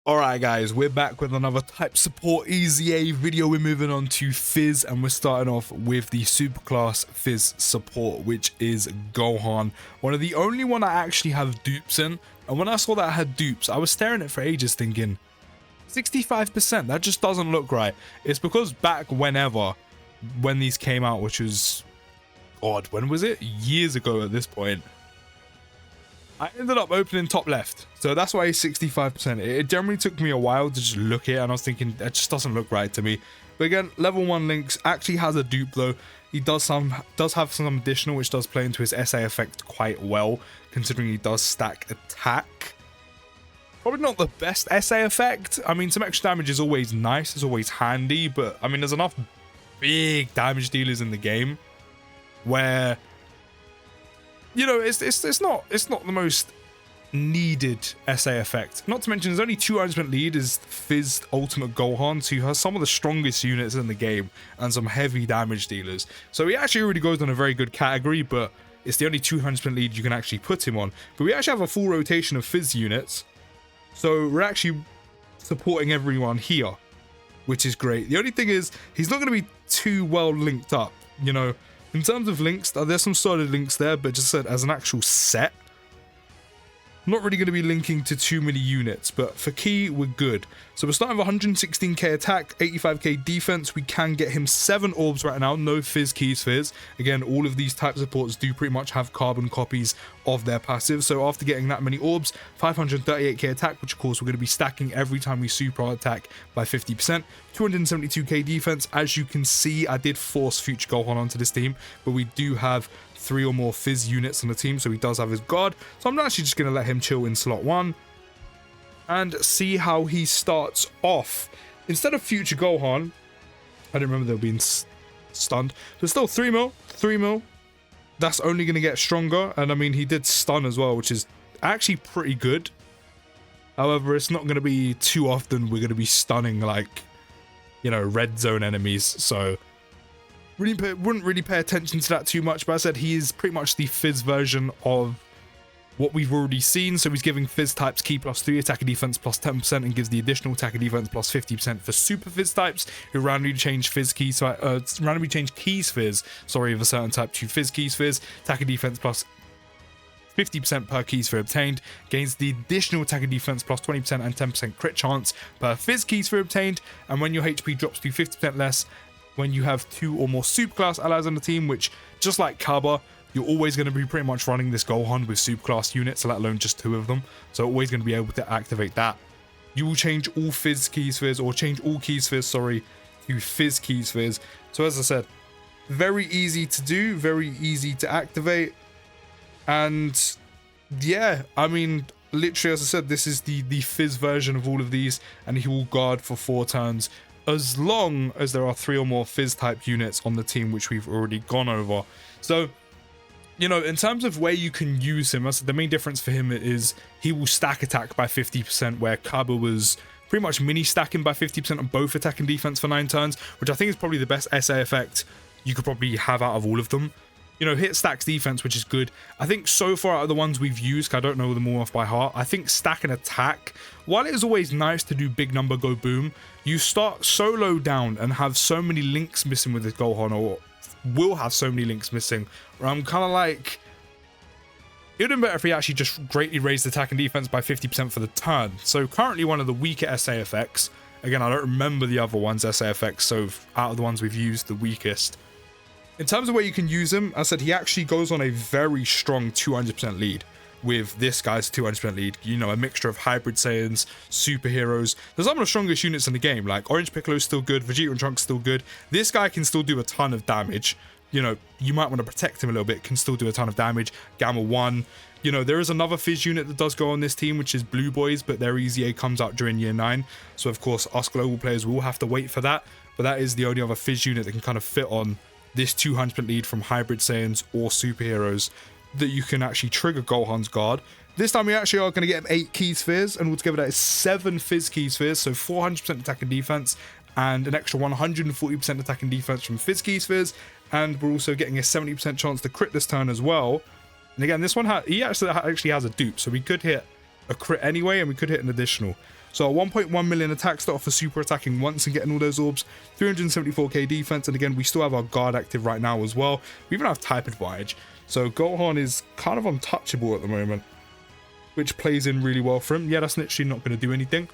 Alright guys, we're back with another type support EZA video. We're moving on to Fizz and we're starting off with the superclass Fizz support, which is Gohan. One of the only one I actually have dupes in, and when I saw that I had dupes, I was staring at it for ages thinking 65%, that just doesn't look right. It's because back when these came out, which was odd, when was it? Years ago at this point, I ended up opening top left, so that's why it's 65%. It generally took me a while to just look at it, and I was thinking, that just doesn't look right to me. But again, level 1 Lynx actually has a dupe though. He does have some additional, which does play into his SA effect quite well, considering he does stack attack. Probably not the best SA effect. I mean, some extra damage is always nice, it's always handy, but I mean, there's enough big damage dealers in the game where, you know, it's not the most needed SA effect. Not to mention, there's only 200% lead is Fizz Ultimate Gohan, so he has some of the strongest units in the game and some heavy damage dealers. So he actually already goes on a very good category, but it's the only 200% lead you can actually put him on. But we actually have a full rotation of Fizz units, so we're actually supporting everyone here, which is great. The only thing is, he's not going to be too well linked up, you know. In terms of links, there's some solid links there, but just said as an actual set, not really going to be linking to too many units, but for key, we're good. So we're starting with 116k attack, 85k defense. We can get him 7 orbs right now, no Fizz keys Fizz. Again, all of these type supports do pretty much have carbon copies of their passive. So after getting that many orbs, 538k attack, which of course we're going to be stacking every time we super attack by 50%. 272k defense. As you can see, I did force Future Gohan onto this team, but we do have 3 or more Fizz units on the team, so he does have his guard. So I'm actually just going to let him chill in slot 1 and see how he starts off. Instead of Future Gohan, I didn't remember they were being stunned, but still 3 mil. That's only going to get stronger, and I mean, he did stun as well, which is actually pretty good. However, it's not going to be too often we're going to be stunning, like, you know, red zone enemies, so wouldn't really pay attention to that too much. But I said he is pretty much the Fizz version of what we've already seen. So he's giving Fizz types key +3, attack and defense +10%, and gives the additional attack and defense +50% for super Fizz types who randomly change Fizz keys, randomly change keys Fizz, sorry, of a certain type to Fizz keys Fizz. Attack and defense +50% per key sphere obtained, gains the additional attack and defense +20% and 10% crit chance per Fizz key sphere obtained. And when your HP drops to 50% less when you have 2 or more superclass allies on the team, which, just like Kaba, you're always going to be pretty much running this Gohan with superclass units, let alone just 2 of them, so always going to be able to activate that. You will change all Fizz keys Fizz, or change all keys Fizz, sorry, to Fizz keys Fizz. So as I said, very easy to do, very easy to activate, and yeah, I mean, literally, as I said, this is the Fizz version of all of these, and he will guard for 4 turns, as long as there are 3 or more Fizz type units on the team, which we've already gone over. So, you know, in terms of where you can use him, the main difference for him is he will stack attack by 50%, where Kaba was pretty much mini stacking by 50% on both attack and defense for 9 turns, which I think is probably the best SA effect you could probably have out of all of them. You know, hit stacks defense, which is good. I think so far out of the ones we've used, I don't know them all off by heart, I think stack and attack, while it is always nice to do big number go boom, you start so low down and have so many links missing with this Gohan, or will have so many links missing, where I'm kind of like, it would have been better if he actually just greatly raised attack and defense by 50% for the turn. So currently one of the weaker SA effects. Again, I don't remember the other ones SA effects, so out of the ones we've used, the weakest. In terms of where you can use him, I said he actually goes on a very strong 200% lead with this guy's 200% lead. You know, a mixture of hybrid Saiyans, superheroes. There's some of the strongest units in the game, like Orange Piccolo's still good, Vegeta and Trunks still good. This guy can still do a ton of damage. You know, you might want to protect him a little bit, can still do a ton of damage. Gamma 1. You know, there is another Fizz unit that does go on this team, which is Blue Boys, but their EZA comes out during year 9. So of course, us global players will have to wait for that. But that is the only other Fizz unit that can kind of fit on this 200% lead from hybrid Saiyans or superheroes that you can actually trigger Gohan's guard. This time we actually are going to get him 8 keys Fizz, and altogether that is 7 Fizz keys Fizz, so 400% attack and defense, and an extra 140% attack and defense from Fizz keys Fizz, and we're also getting a 70% chance to crit this turn as well. And again, this one he actually has a dupe, so we could hit a crit anyway, and we could hit an additional. So 1.1 million attack start for super attacking once and getting all those orbs, 374k defense, and again we still have our guard active right now as well. We even have type advantage, so Gohan is kind of untouchable at the moment, which plays in really well for him. Yeah, that's literally not going to do anything.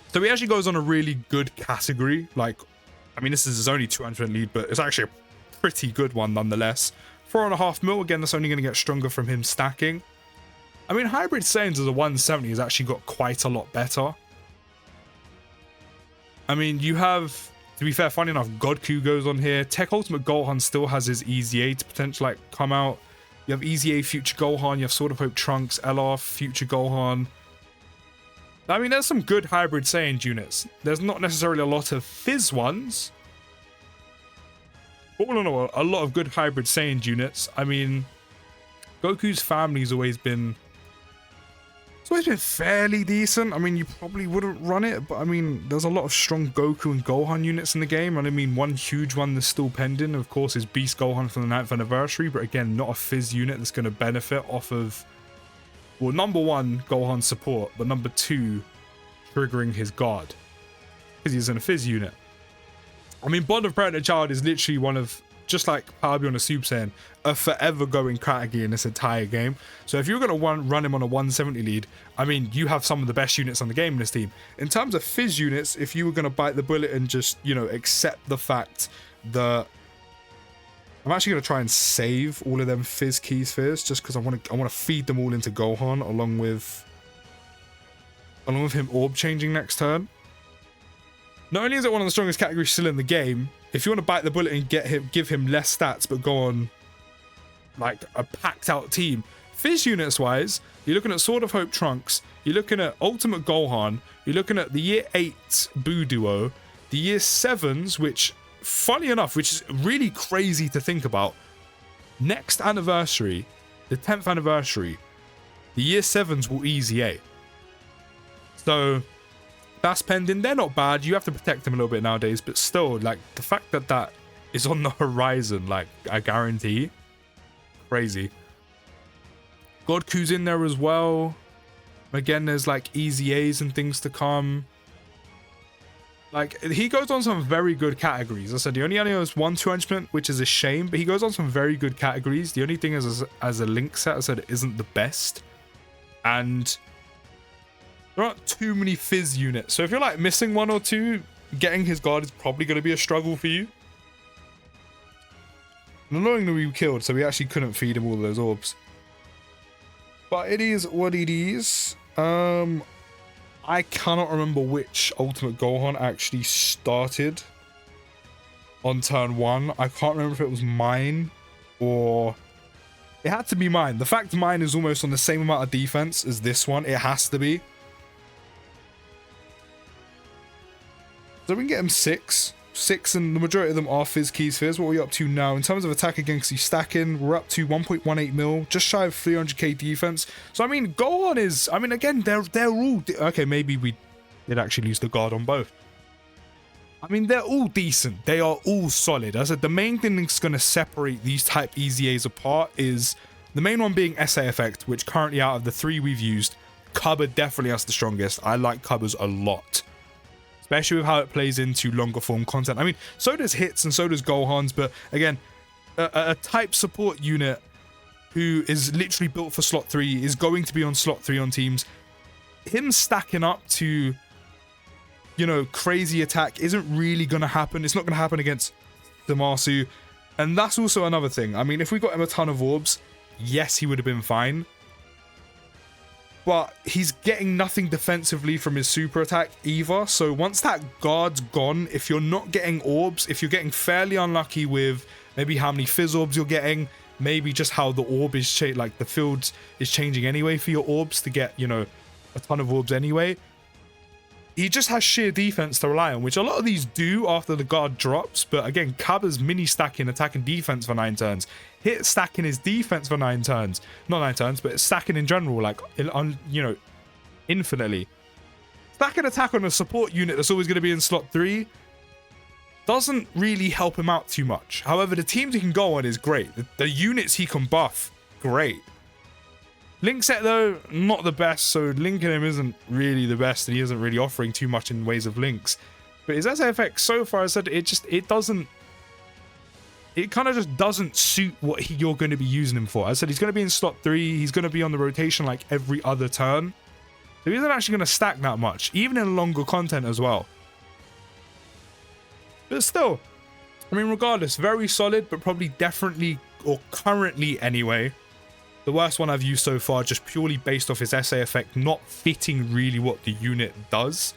So he actually goes on a really good category. Like, I mean, this is his only 200 lead, but it's actually a pretty good one nonetheless. 4.5 mil, again, that's only going to get stronger from him stacking. I mean, Hybrid Saiyans as a 170 has actually got quite a lot better. I mean, you have, to be fair, funny enough, Godku goes on here. Tech Ultimate Gohan still has his EZA to potentially like come out. You have EZA Future Gohan, you have Sword of Hope Trunks, LR Future Gohan. I mean, there's some good Hybrid Saiyan units. There's not necessarily a lot of Fizz ones. But all in all, a lot of good Hybrid Saiyan units. I mean, Goku's family's always been fairly decent. I mean, you probably wouldn't run it, but I mean, there's a lot of strong Goku and Gohan units in the game. And I mean, one huge one that's still pending, of course, is Beast Gohan from the 9th anniversary. But again, not a Fizz unit that's going to benefit off of, well, number one, Gohan support, but number two, triggering his guard, because he's in a Fizz unit. I mean, Bond of Parent and Child is literally one of, just like Power Beyond a Super Saiyan, a forever going category in this entire game. So if you're going to run him on a 170 lead, I mean, you have some of the best units on the game in this team. In terms of Fizz units, if you were going to bite the bullet and just, you know, accept the fact that I'm actually going to try and save all of them Fizz keys first, just because I want to feed them all into Gohan along with him orb changing next turn. Not only is it one of the strongest categories still in the game, if you want to bite the bullet and give him less stats but go on like a packed out team, Fizz units wise, you're looking at Sword of Hope Trunks, you're looking at Ultimate Gohan, you're looking at the Year 8 Boo Duo, the Year 7s, which, funny enough, which is really crazy to think about, next anniversary, the 10th anniversary, the Year 7s will EZA. So that's pending. They're not bad. You have to protect them a little bit nowadays, but still, like, the fact that that is on the horizon, like, I guarantee, crazy. Godku's in there as well. Again, there's like EZAs and things to come. Like, he goes on some very good categories. I said he only has one 200%, which is a shame, but he goes on some very good categories. The only thing is, as a link set, I said it isn't the best. And there aren't too many Fizz units. So if you're like missing one or two, getting his guard is probably going to be a struggle for you. And annoyingly, we killed, so we actually couldn't feed him all those orbs. But it is what it is. I cannot remember which Ultimate Gohan actually started on turn 1. I can't remember if it was mine or... It had to be mine. The fact mine is almost on the same amount of defense as this one, it has to be. So we can get him 6, and the majority of them are Fizz keys. Fizz, what are we up to now? In terms of attack against you stacking, we're up to 1.18 mil, just shy of 300k defense. So I mean, Gohan is, I mean, again, they're all, okay, maybe we did actually lose the guard on both. I mean, they're all decent. They are all solid. As I said, the main thing that's going to separate these type EZAs apart is the main one being SA effect, which currently out of the 3 we've used, Cupboard definitely has the strongest. I like Cupboards a lot, especially with how it plays into longer form content. I mean, so does Hits and so does Gohan's, but again, a type support unit who is literally built for slot 3 is going to be on slot 3 on teams. Him stacking up to, you know, crazy attack isn't really going to happen. It's not going to happen against Damasu. And that's also another thing. I mean, if we got him a ton of orbs, yes, he would have been fine. But he's getting nothing defensively from his super attack either. So once that guard's gone, if you're not getting orbs, if you're getting fairly unlucky with maybe how many Fizz orbs you're getting, maybe just how the orb is like the field is changing anyway for your orbs to get, you know, a ton of orbs anyway. He just has sheer defense to rely on, which a lot of these do after the guard drops. But again, Cabba's mini stacking attack and defense for 9 turns. Hit stacking his defense for 9 turns. Not 9 turns, but stacking in general, like, you know, infinitely. Stacking attack on a support unit that's always going to be in slot 3 doesn't really help him out too much. However, the teams he can go on is great. The units he can buff, great. Link set though, not the best, so linking him isn't really the best, and he isn't really offering too much in ways of links. But his SA effect so far, I said it kind of just doesn't suit what you're going to be using him for. I said he's going to be in slot 3, he's going to be on the rotation like every other turn. So he isn't actually going to stack that much, even in longer content as well. But still, I mean, regardless, very solid, but probably definitely, or currently anyway, the worst one I've used so far, just purely based off his SA effect not fitting really what the unit does.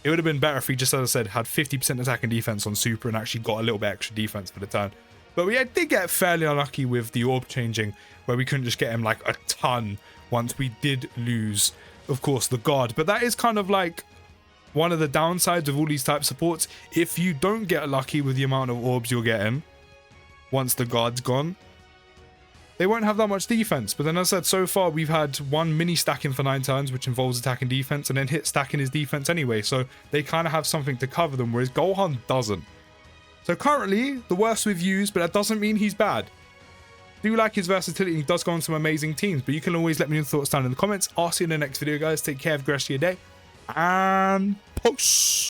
It would have been better if he just, as I said, had 50% attack and defense on super and actually got a little bit extra defense for the turn. But we did get fairly unlucky with the orb changing, where we couldn't just get him like a ton once we did lose, of course, the guard. But that is kind of like one of the downsides of all these type supports. If you don't get lucky with the amount of orbs you're getting once the guard's gone, they won't have that much defense. But then, as I said, so far we've had one mini stacking for 9 turns, which involves attack and defense, and then hit stacking his defense anyway. So they kind of have something to cover them, whereas Gohan doesn't. So currently, the worst we've used, but that doesn't mean he's bad. Do like his versatility, he does go on some amazing teams, but you can always let me know your thoughts down in the comments. I'll see you in the next video, guys. Take care, have a great rest of your day, and peace.